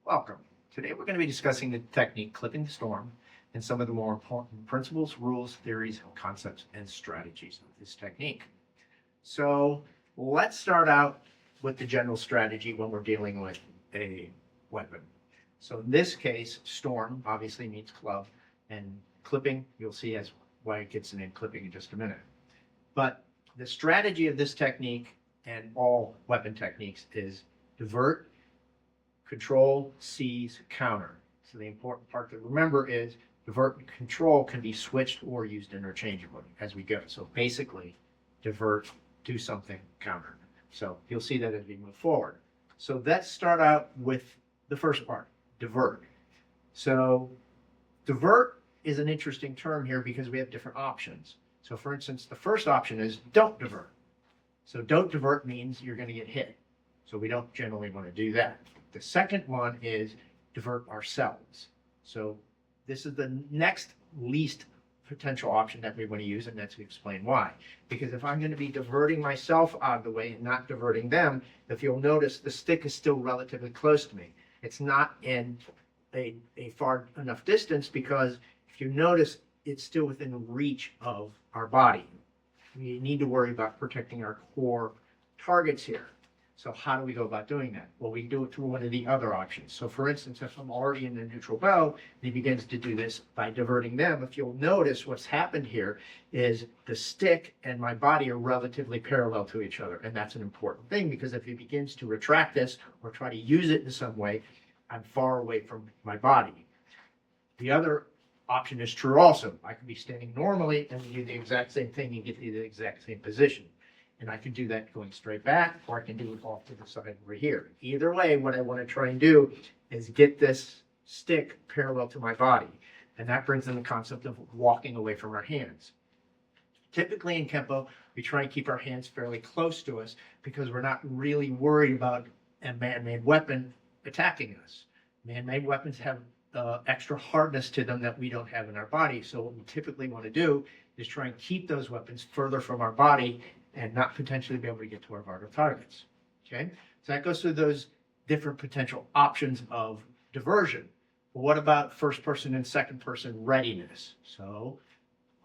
Welcome. Today we're going to be discussing the technique clipping the storm and some of the more important principles, rules, theories, concepts, and strategies of this technique. So let's start out with the general strategy when we're dealing with a weapon. So in this case, storm obviously means club, and clipping, you'll see as why it gets the name clipping in just a minute. But the strategy of this technique and all weapon techniques is divert, control, seize, counter. So the important part to remember is divert and control can be switched or used interchangeably as we go. So basically, divert, do something, counter. So you'll see that as we move forward. So let's start out with the first part, divert. So divert is an interesting term here because we have different options. So for instance, the first option is don't divert. So don't divert means you're going to get hit. So we don't generally want to do that. The second one is divert ourselves. So this is the next least potential option that we want to use, and that's to explain why. Because if I'm going to be diverting myself out of the way and not diverting them, if you'll notice, the stick is still relatively close to me. It's not in a far enough distance because if you notice, it's still within reach of our body. We need to worry about protecting our core targets here. So how do we go about doing that? Well, we do it through one of the other options. So for instance, if I'm already in the neutral bow, and he begins to do this by diverting them, if you'll notice what's happened here is the stick and my body are relatively parallel to each other. And that's an important thing because if he begins to retract this or try to use it in some way, I'm far away from my body. The other option is true also. I could be standing normally and do the exact same thing and get to the exact same position. And I can do that going straight back, or I can do it off to the side over here. Either way, what I want to try and do is get this stick parallel to my body. And that brings in the concept of walking away from our hands. Typically in Kenpo, we try and keep our hands fairly close to us because we're not really worried about a man-made weapon attacking us. Man-made weapons have extra hardness to them that we don't have in our body. So what we typically want to do is try and keep those weapons further from our body and not potentially be able to get to our vital targets. Okay, so that goes through those different potential options of diversion. But what about first person and second person readiness? So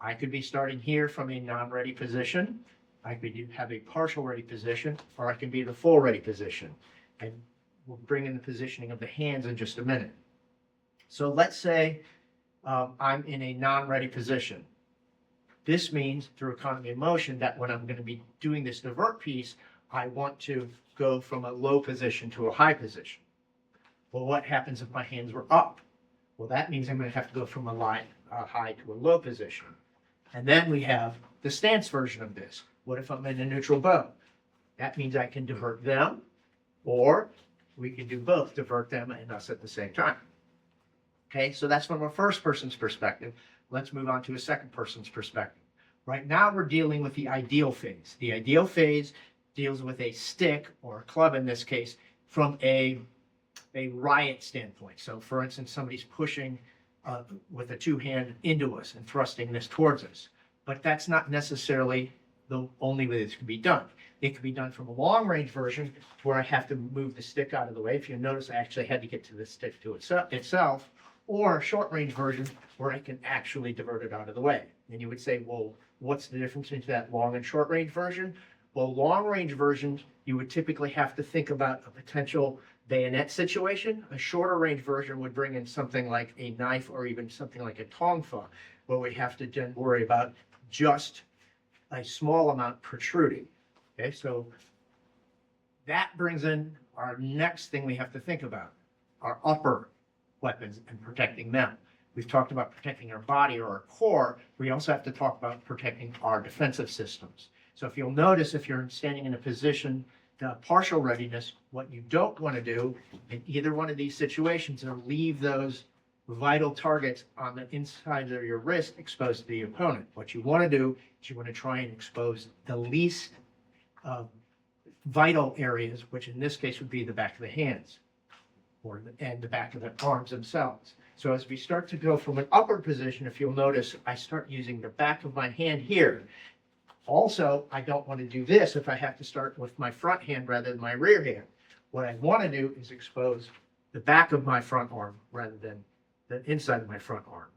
I could be starting here from a non-ready position. I could have a partial ready position, or I can be in the full ready position. And we'll bring in the positioning of the hands in just a minute. So let's say I'm in a non-ready position. This means through economy of motion that when I'm going to be doing this divert piece, I want to go from a low position to a high position. Well, what happens if my hands were up? Well, that means I'm going to have to go from a high to a low position. And then we have the stance version of this. What if I'm in a neutral bow? That means I can divert them, or we can do both, divert them and us at the same time. Okay, so that's from a first person's perspective. Let's move on to a second person's perspective. Right now we're dealing with the ideal phase. The ideal phase deals with a stick, or a club in this case, from a riot standpoint. So for instance, somebody's pushing with a two-hand into us and thrusting this towards us. But that's not necessarily the only way this can be done. It can be done from a long-range version where I have to move the stick out of the way. If you notice, I actually had to get to the stick to itself, or a short-range version where I can actually divert it out of the way. And you would say, well, what's the difference between that long and short-range version? Well, long-range versions, you would typically have to think about a potential bayonet situation. A shorter-range version would bring in something like a knife or even something like a tongfa, where we have to then worry about just a small amount protruding. Okay, so that brings in our next thing we have to think about, our upper weapons and protecting them. We've talked about protecting our body or our core. We also have to talk about protecting our defensive systems. So if you'll notice, if you're standing in a position, partial readiness, what you don't want to do in either one of these situations is leave those vital targets on the inside of your wrist exposed to the opponent. What you want to do is you want to try and expose the least vital areas, which in this case would be the back of the hands and the back of the arms themselves. So as we start to go from an upward position, if you'll notice, I start using the back of my hand here. Also, I don't want to do this if I have to start with my front hand rather than my rear hand. What I want to do is expose the back of my front arm rather than the inside of my front arm.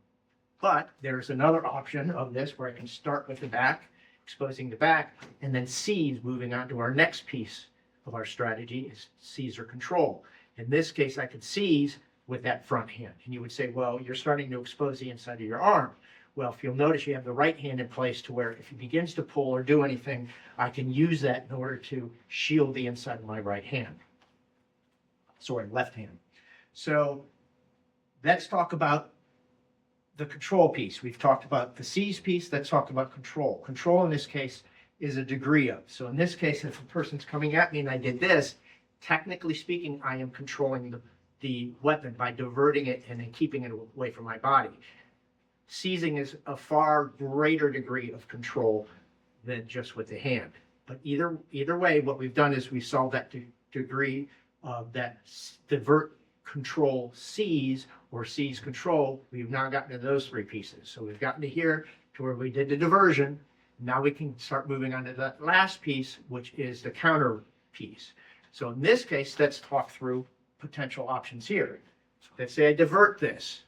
But there's another option of this where I can start with the back, exposing the back, and then seize, moving on to our next piece of our strategy is seize or control. In this case, I could seize with that front hand. And you would say, well, you're starting to expose the inside of your arm. Well, if you'll notice, you have the right hand in place to where if he begins to pull or do anything, I can use that in order to shield the inside of my right hand. Sorry, left hand. So let's talk about the control piece. We've talked about the seize piece. Let's talk about control. Control in this case is a degree of. So in this case, if a person's coming at me and I did this, technically speaking, I am controlling the weapon by diverting it and then keeping it away from my body. Seizing is a far greater degree of control than just with the hand. But either way, what we've done is we solved that degree of that divert, control, seize, or seize, control. We've now gotten to those three pieces. So we've gotten to here to where we did the diversion. Now we can start moving on to that last piece, which is the counter piece. So in this case, let's talk through potential options here. Let's say I divert this.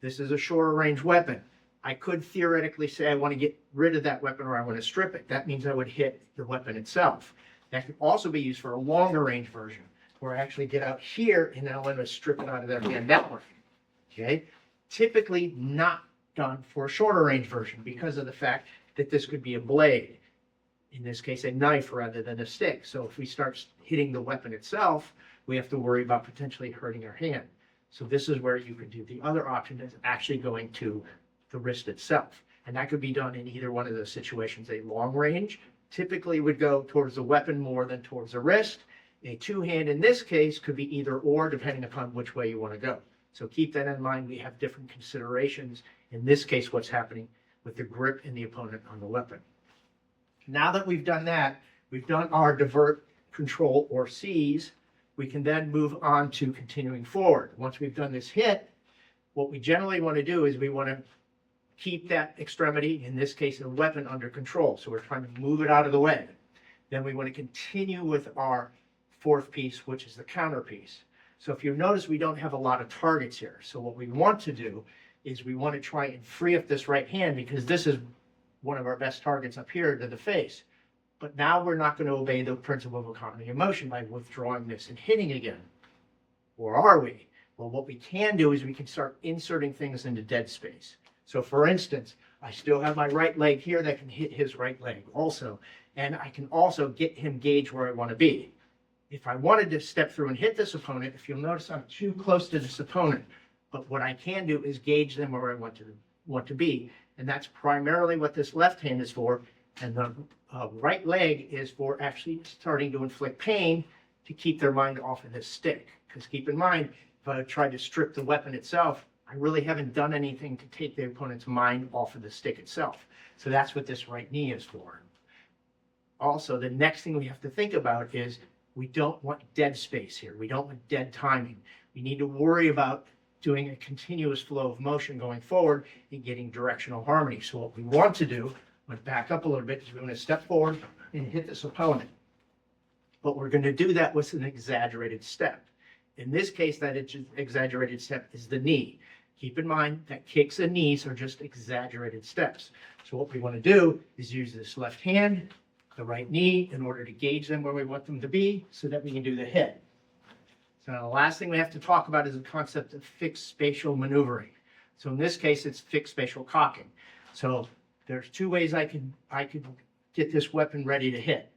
This is a shorter range weapon. I could theoretically say I want to get rid of that weapon or I want to strip it. That means I would hit the weapon itself. That could also be used for a longer range version where I actually get out here and then I want to strip it out of their hand that way. Okay? Typically not done for a shorter range version because of the fact that this could be a blade. In this case, a knife rather than a stick. So if we start hitting the weapon itself, we have to worry about potentially hurting our hand. So this is where you could do the other option is actually going to the wrist itself. And that could be done in either one of those situations. A long range typically would go towards the weapon more than towards the wrist. A two-hand in this case could be either or depending upon which way you want to go. So keep that in mind. We have different considerations. In this case, what's happening with the grip and the opponent on the weapon. Now that we've done that, we've done our divert, control, or seize, we can then move on to continuing forward. Once we've done this hit, what we generally want to do is we want to keep that extremity, in this case, a weapon, under control. So we're trying to move it out of the way. Then we want to continue with our fourth piece, which is the counter piece. So if you notice, we don't have a lot of targets here. So what we want to do is we want to try and free up this right hand because this is one of our best targets up here to the face. But now we're not going to obey the principle of economy of motion by withdrawing this and hitting again. Or are we? Well, what we can do is we can start inserting things into dead space. So for instance, I still have my right leg here that can hit his right leg also. And I can also get him gauge where I want to be. If I wanted to step through and hit this opponent, if you'll notice I'm too close to this opponent. But what I can do is gauge them where I want to be. And that's primarily what this left hand is for. And the right leg is for actually starting to inflict pain to keep their mind off of this stick. Because keep in mind, if I try to strip the weapon itself, I really haven't done anything to take the opponent's mind off of the stick itself. So that's what this right knee is for. Also, the next thing we have to think about is we don't want dead space here. We don't want dead timing. We need to worry about doing a continuous flow of motion going forward and getting directional harmony. So what we want to do, I'm going to back up a little bit, is we're going to step forward and hit this opponent. But we're going to do that with an exaggerated step. In this case, that exaggerated step is the knee. Keep in mind that kicks and knees are just exaggerated steps. So what we want to do is use this left hand, the right knee, in order to gauge them where we want them to be so that we can do the hit. So now the last thing we have to talk about is the concept of fixed spatial maneuvering. So in this case, it's fixed spatial cocking. So there's two ways I could get this weapon ready to hit.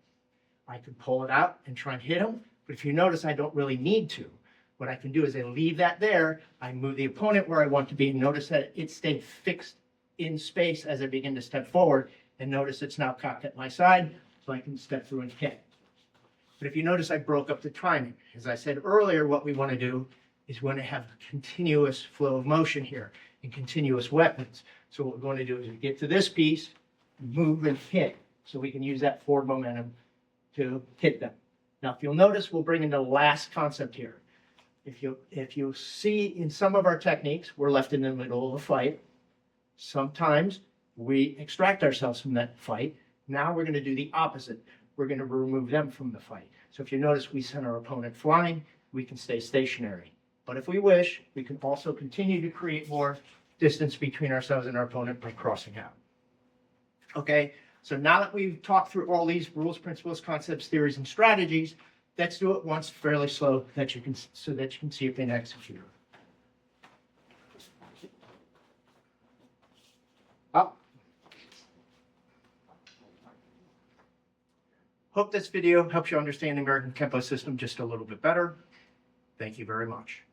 I could pull it out and try and hit him, but if you notice, I don't really need to. What I can do is I leave that there, I move the opponent where I want to be, and notice that it stayed fixed in space as I begin to step forward, and notice it's now cocked at my side, so I can step through and hit. But if you notice, I broke up the timing. As I said earlier, what we want to do is we want to have a continuous flow of motion here and continuous weapons. So what we're going to do is we get to this piece, move and hit, so we can use that forward momentum to hit them. Now, if you'll notice, we'll bring in the last concept here. If you see in some of our techniques, we're left in the middle of a fight. Sometimes we extract ourselves from that fight. Now we're going to do the opposite. We're going to remove them from the fight. So if you notice, we send our opponent flying, we can stay stationary. But if we wish, we can also continue to create more distance between ourselves and our opponent by crossing out. Okay, so now that we've talked through all these rules, principles, concepts, theories, and strategies, let's do it once fairly slow so that you can see it being executed. Up. Hope this video helps you understand the American Kenpo system just a little bit better. Thank you very much.